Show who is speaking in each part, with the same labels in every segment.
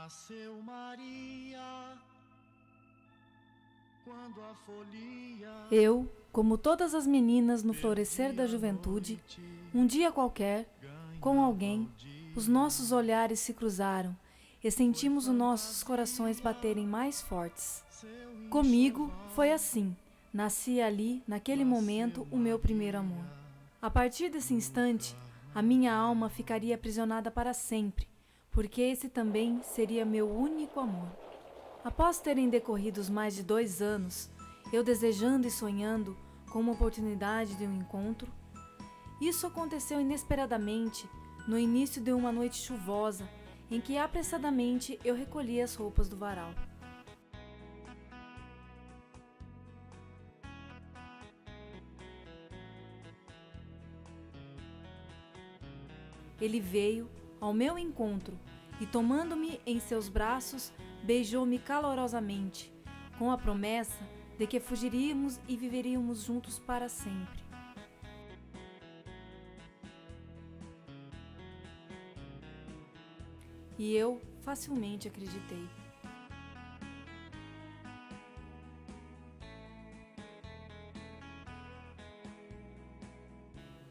Speaker 1: Nasceu Maria, quando a folia.
Speaker 2: Eu, como todas as meninas no florescer da juventude, um dia qualquer, com alguém, os nossos olhares se cruzaram e sentimos os nossos corações baterem mais fortes. Comigo foi assim. Nasci ali, naquele momento, o meu primeiro amor. A partir desse instante, a minha alma ficaria aprisionada para sempre, porque esse também seria meu único amor. Após terem decorrido mais de 2 anos, eu desejando e sonhando com uma oportunidade de um encontro, isso aconteceu inesperadamente no início de uma noite chuvosa, em que apressadamente eu recolhi as roupas do varal. Ele veio ao meu encontro e, tomando-me em seus braços, beijou-me calorosamente, com a promessa de que fugiríamos e viveríamos juntos para sempre. E eu facilmente acreditei.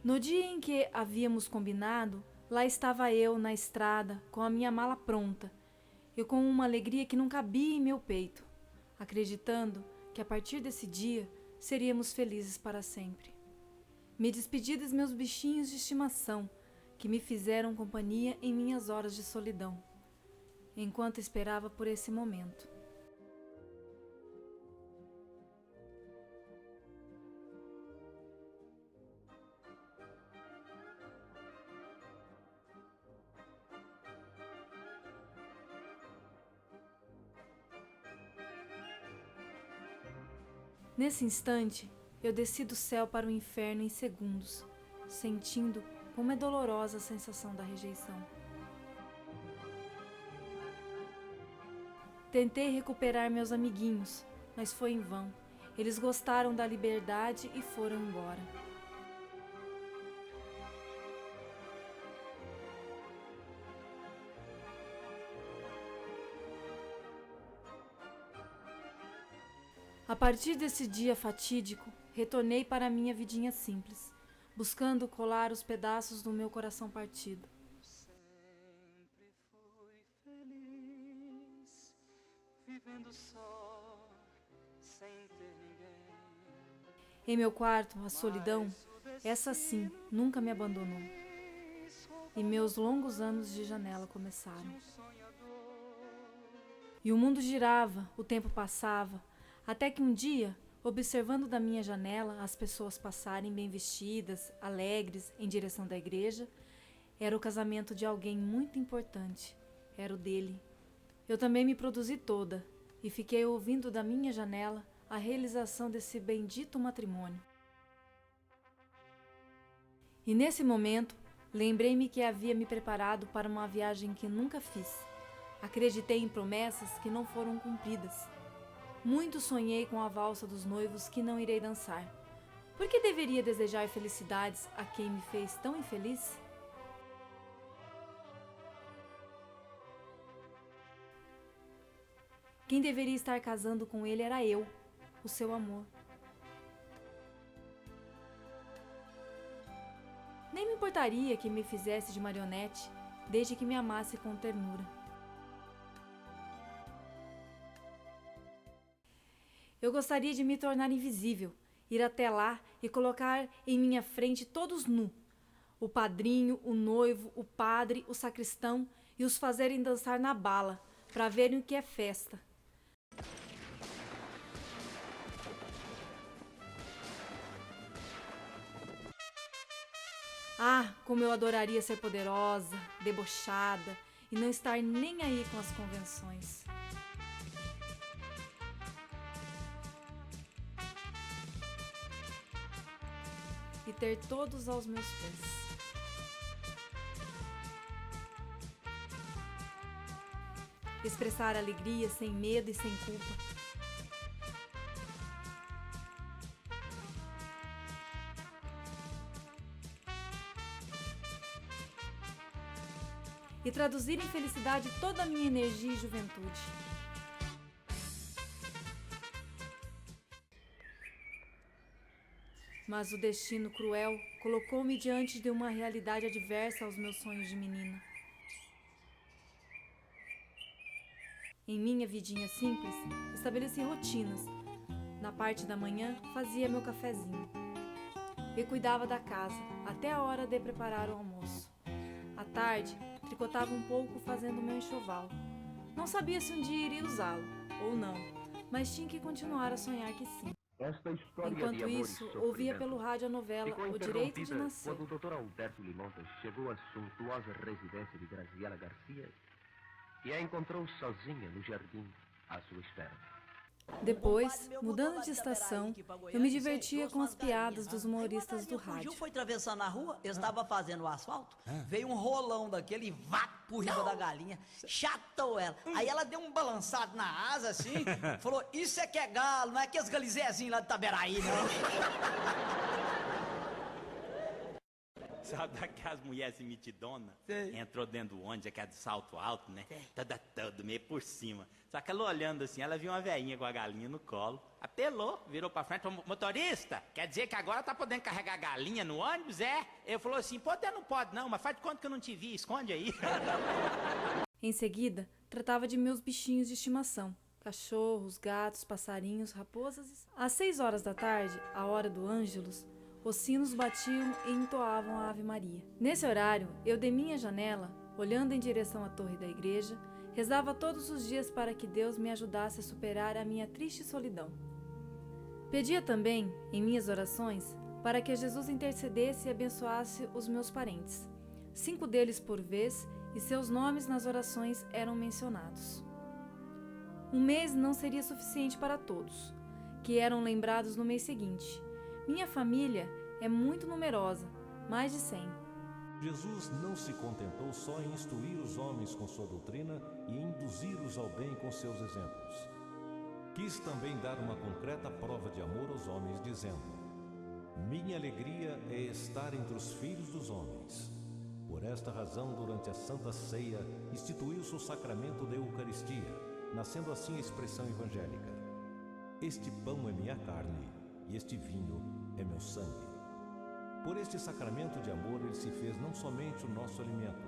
Speaker 2: No dia em que havíamos combinado, lá estava eu na estrada com a minha mala pronta e com uma alegria que não cabia em meu peito, acreditando que a partir desse dia seríamos felizes para sempre. Me despedi dos meus bichinhos de estimação, que me fizeram companhia em minhas horas de solidão, enquanto esperava por esse momento. Nesse instante, eu desci do céu para o inferno em segundos, sentindo como é dolorosa a sensação da rejeição. Tentei recuperar meus amiguinhos, mas foi em vão. Eles gostaram da liberdade e foram embora. A partir desse dia fatídico, retornei para a minha vidinha simples, buscando colar os pedaços do meu coração partido.
Speaker 1: Sempre fui feliz, vivendo só, sem ter ninguém.
Speaker 2: Em meu quarto, a solidão, essa sim, nunca me abandonou. E meus longos anos de janela começaram. E o mundo girava, o tempo passava, até que um dia, observando da minha janela as pessoas passarem bem vestidas, alegres, em direção da igreja, era o casamento de alguém muito importante, era o dele. Eu também me produzi toda e fiquei ouvindo da minha janela a realização desse bendito matrimônio. E nesse momento, lembrei-me que havia me preparado para uma viagem que nunca fiz. Acreditei em promessas que não foram cumpridas. Muito sonhei com a valsa dos noivos que não irei dançar. Por que deveria desejar felicidades a quem me fez tão infeliz? Quem deveria estar casando com ele era eu, o seu amor. Nem me importaria que me fizesse de marionete, desde que me amasse com ternura. Eu gostaria de me tornar invisível, ir até lá e colocar em minha frente todos nu, o padrinho, o noivo, o padre, o sacristão, e os fazerem dançar na bala, para verem o que é festa. Ah, como eu adoraria ser poderosa, debochada e não estar nem aí com as convenções. E ter todos aos meus pés. Expressar alegria sem medo e sem culpa. e traduzir em felicidade toda a minha energia e juventude. Mas o destino cruel colocou-me diante de uma realidade adversa aos meus sonhos de menina. Em minha vidinha simples, estabeleci rotinas. Na parte da manhã, fazia meu cafezinho e cuidava da casa até a hora de preparar o almoço. À tarde, tricotava um pouco fazendo meu enxoval. Não sabia se um dia iria usá-lo ou não, mas tinha que continuar a sonhar que sim. Enquanto isso, ouvia pelo rádio a novela O Direito de Nascer.
Speaker 3: Quando o Dr. Alberto Limontas chegou à suntuosa residência de Graziela Garcia e a encontrou sozinha no jardim à sua espera.
Speaker 2: Depois, mudando de estação, eu me divertia com as piadas dos humoristas do rádio.
Speaker 4: O Gil foi atravessando a rua, eu estava fazendo o asfalto, veio um rolão daquele e vá por riba da galinha, chatou ela. Aí ela deu um balançado na asa assim, falou, isso é que é galo, não é que as galizézinhos lá de Itaberaí, não.
Speaker 5: Sabe daquelas mulheres metidonas? Entrou dentro do ônibus, aquela de salto alto, né? Toda meio por cima. Só que ela olhando assim, ela viu uma velhinha com a galinha no colo, apelou, virou pra frente, falou, motorista, quer dizer que agora tá podendo carregar a galinha no ônibus, é? Ele falou assim, poder não pode não, mas faz de conta que eu não te vi, esconde aí.
Speaker 2: Em seguida, tratava de meus bichinhos de estimação. Cachorros, gatos, passarinhos, raposas. Às 6 horas da tarde, a hora do Ângelus, os sinos batiam e entoavam a Ave Maria. Nesse horário, eu de minha janela, olhando em direção à torre da igreja, rezava todos os dias para que Deus me ajudasse a superar a minha triste solidão. Pedia também, em minhas orações, para que Jesus intercedesse e abençoasse os meus parentes. 5 deles por vez, e seus nomes nas orações eram mencionados. Um mês não seria suficiente para todos, que eram lembrados no mês seguinte. Minha família é muito numerosa, mais de 100.
Speaker 6: Jesus não se contentou só em instruir os homens com sua doutrina e induzir-os ao bem com seus exemplos. Quis também dar uma concreta prova de amor aos homens, dizendo: minha alegria é estar entre os filhos dos homens. Por esta razão, durante a Santa Ceia, instituiu-se o sacramento da Eucaristia, nascendo assim a expressão evangélica: este pão é minha carne, e este vinho é meu sangue. Por este sacramento de amor, ele se fez não somente o nosso alimento,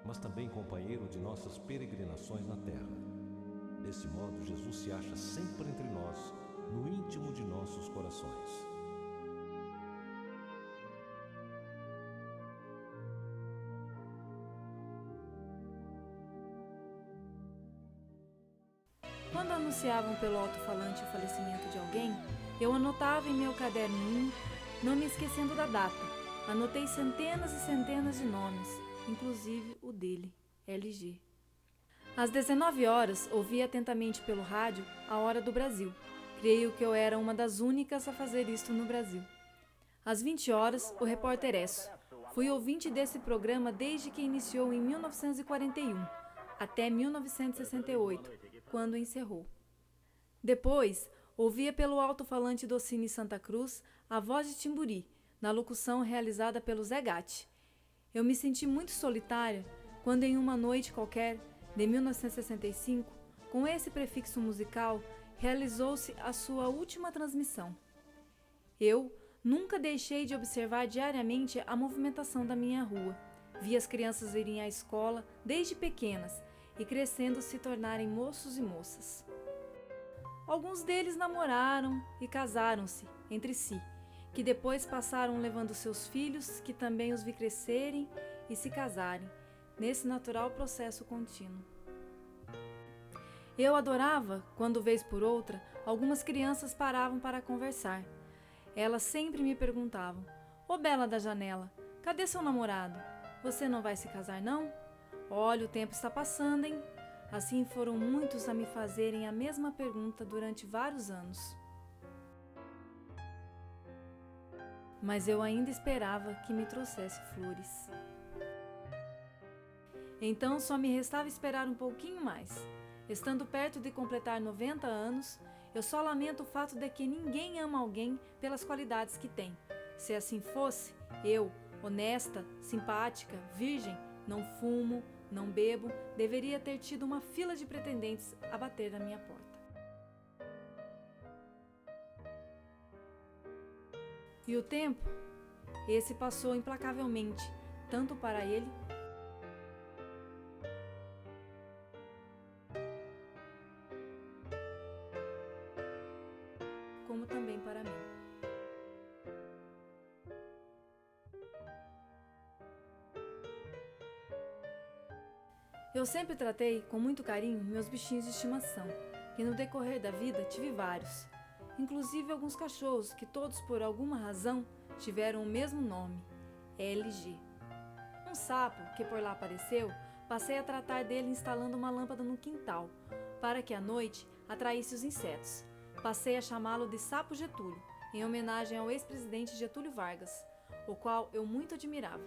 Speaker 6: mas também companheiro de nossas peregrinações na terra. Desse modo, Jesus se acha sempre entre nós, no íntimo de nossos corações.
Speaker 2: Quando anunciavam pelo alto-falante o falecimento de alguém, eu anotava em meu caderninho, não me esquecendo da data. Anotei centenas e centenas de nomes, inclusive o dele, LG. Às 19 horas, ouvi atentamente pelo rádio a hora do Brasil. Creio que eu era uma das únicas a fazer isto no Brasil. Às 20 horas, o repórter Esso. Fui ouvinte desse programa desde que iniciou em 1941, até 1968, quando encerrou. Depois, ouvia pelo alto-falante do Cine Santa Cruz a voz de Timburi, na locução realizada pelo Zé Gatti. Eu me senti muito solitária quando, em uma noite qualquer, de 1965, com esse prefixo musical, realizou-se a sua última transmissão. Eu nunca deixei de observar diariamente a movimentação da minha rua. Vi as crianças irem à escola desde pequenas e crescendo se tornarem moços e moças. Alguns deles namoraram e casaram-se entre si, que depois passaram levando seus filhos, que também os vi crescerem e se casarem, nesse natural processo contínuo. Eu adorava, quando vez por outra, algumas crianças paravam para conversar. Elas sempre me perguntavam: "Ô bela da janela, cadê seu namorado? Você não vai se casar, não? Olha, o tempo está passando, hein?" Assim foram muitos a me fazerem a mesma pergunta durante vários anos. Mas eu ainda esperava que me trouxesse flores. Então só me restava esperar um pouquinho mais. Estando perto de completar 90 anos, eu só lamento o fato de que ninguém ama alguém pelas qualidades que tem. Se assim fosse, eu, honesta, simpática, virgem, não fumo, Não bebo, deveria ter tido uma fila de pretendentes a bater na minha porta. E o tempo? Esse passou implacavelmente, tanto para ele como também para mim. Eu sempre tratei com muito carinho meus bichinhos de estimação, e no decorrer da vida tive vários, inclusive alguns cachorros que todos por alguma razão tiveram o mesmo nome, LG. Um sapo que por lá apareceu, passei a tratar dele instalando uma lâmpada no quintal, para que à noite atraísse os insetos. Passei a chamá-lo de Sapo Getúlio, em homenagem ao ex-presidente Getúlio Vargas, o qual eu muito admirava.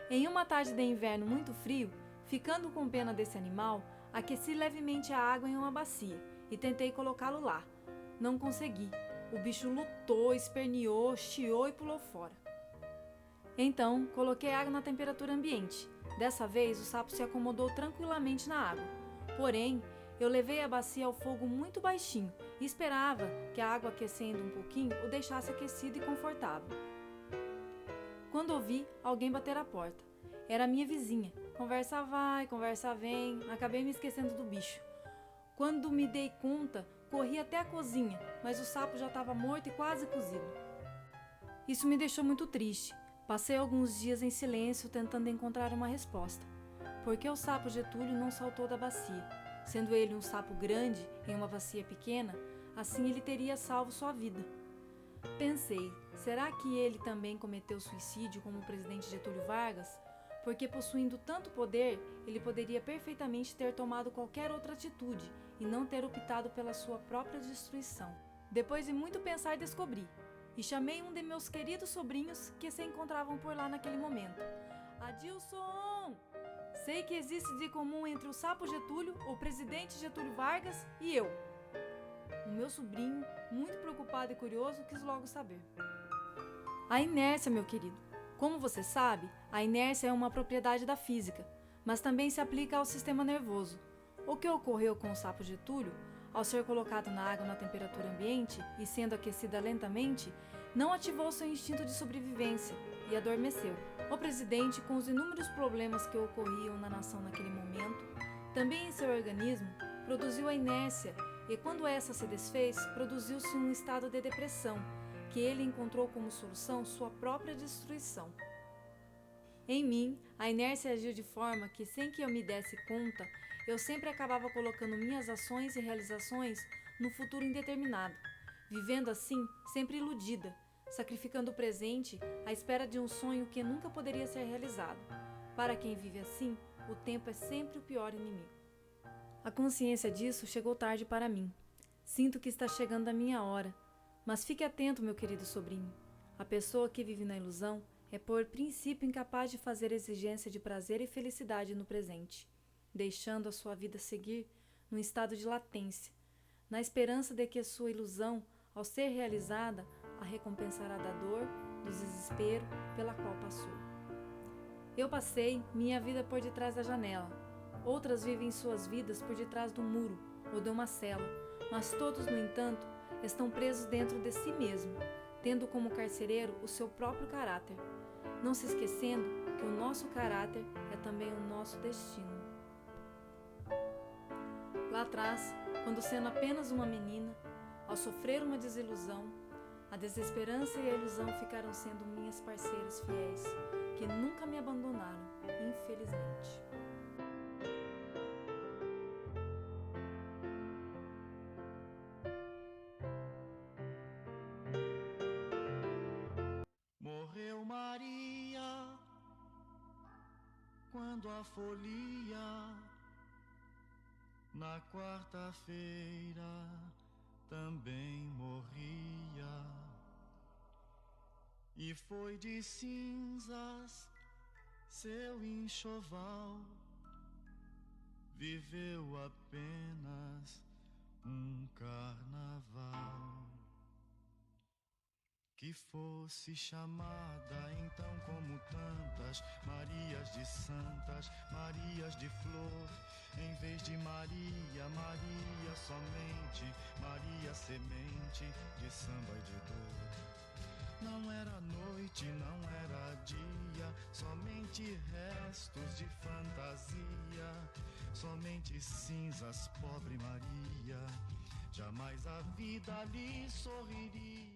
Speaker 2: Em uma tarde de inverno muito frio, ficando com pena desse animal, aqueci levemente a água em uma bacia e tentei colocá-lo lá. Não consegui. O bicho lutou, esperneou, chiou e pulou fora. Então, coloquei água na temperatura ambiente. Dessa vez, o sapo se acomodou tranquilamente na água. Porém, eu levei a bacia ao fogo muito baixinho e esperava que a água aquecendo um pouquinho o deixasse aquecido e confortável. Quando ouvi alguém bater à porta, era a minha vizinha. Conversa vai, conversa vem, acabei me esquecendo do bicho. Quando me dei conta, corri até a cozinha, mas o sapo já estava morto e quase cozido. Isso me deixou muito triste. Passei alguns dias em silêncio tentando encontrar uma resposta. Por que o sapo Getúlio não saltou da bacia? Sendo ele um sapo grande em uma bacia pequena, assim ele teria salvo sua vida. Pensei, será que ele também cometeu suicídio como o presidente Getúlio Vargas? Porque possuindo tanto poder, ele poderia perfeitamente ter tomado qualquer outra atitude e não ter optado pela sua própria destruição. Depois de muito pensar, descobri, e chamei um de meus queridos sobrinhos que se encontravam por lá naquele momento. Adilson! Sei que existe de comum entre o sapo Getúlio, o presidente Getúlio Vargas e eu. O meu sobrinho, muito preocupado e curioso, quis logo saber. A inércia, meu querido. Como você sabe, a inércia é uma propriedade da física, mas também se aplica ao sistema nervoso. O que ocorreu com o sapo Getúlio, ao ser colocado na água na temperatura ambiente e sendo aquecida lentamente, não ativou seu instinto de sobrevivência e adormeceu. O presidente, com os inúmeros problemas que ocorriam na nação naquele momento, também em seu organismo, produziu a inércia e quando essa se desfez, produziu-se um estado de depressão, que ele encontrou como solução sua própria destruição. Em mim, a inércia agiu de forma que, sem que eu me desse conta, eu sempre acabava colocando minhas ações e realizações no futuro indeterminado, vivendo assim, sempre iludida, sacrificando o presente à espera de um sonho que nunca poderia ser realizado. Para quem vive assim, o tempo é sempre o pior inimigo. A consciência disso chegou tarde para mim. Sinto que está chegando a minha hora. Mas fique atento, meu querido sobrinho. A pessoa que vive na ilusão é por princípio incapaz de fazer exigência de prazer e felicidade no presente, deixando a sua vida seguir num estado de latência, na esperança de que a sua ilusão, ao ser realizada, a recompensará da dor, do desespero pela qual passou. Eu passei minha vida por detrás da janela. Outras vivem suas vidas por detrás do muro ou de uma cela, mas todos, no entanto, estão presos dentro de si mesmo, tendo como carcereiro o seu próprio caráter, não se esquecendo que o nosso caráter é também o nosso destino. Lá atrás, quando sendo apenas uma menina, ao sofrer uma desilusão, a desesperança e a ilusão ficaram sendo minhas parceiras fiéis, que nunca me abandonaram, infelizmente.
Speaker 1: Morreu Maria quando a folia na quarta-feira também morria, e foi de cinzas seu enxoval, viveu apenas um carnaval. que fosse chamada então como tantas Marias de santas, Marias de flor. Em vez de Maria, Maria somente, Maria semente de samba e de dor. Não era noite, não era dia, somente restos de fantasia, somente cinzas, pobre Maria. Jamais a vida lhe sorriria.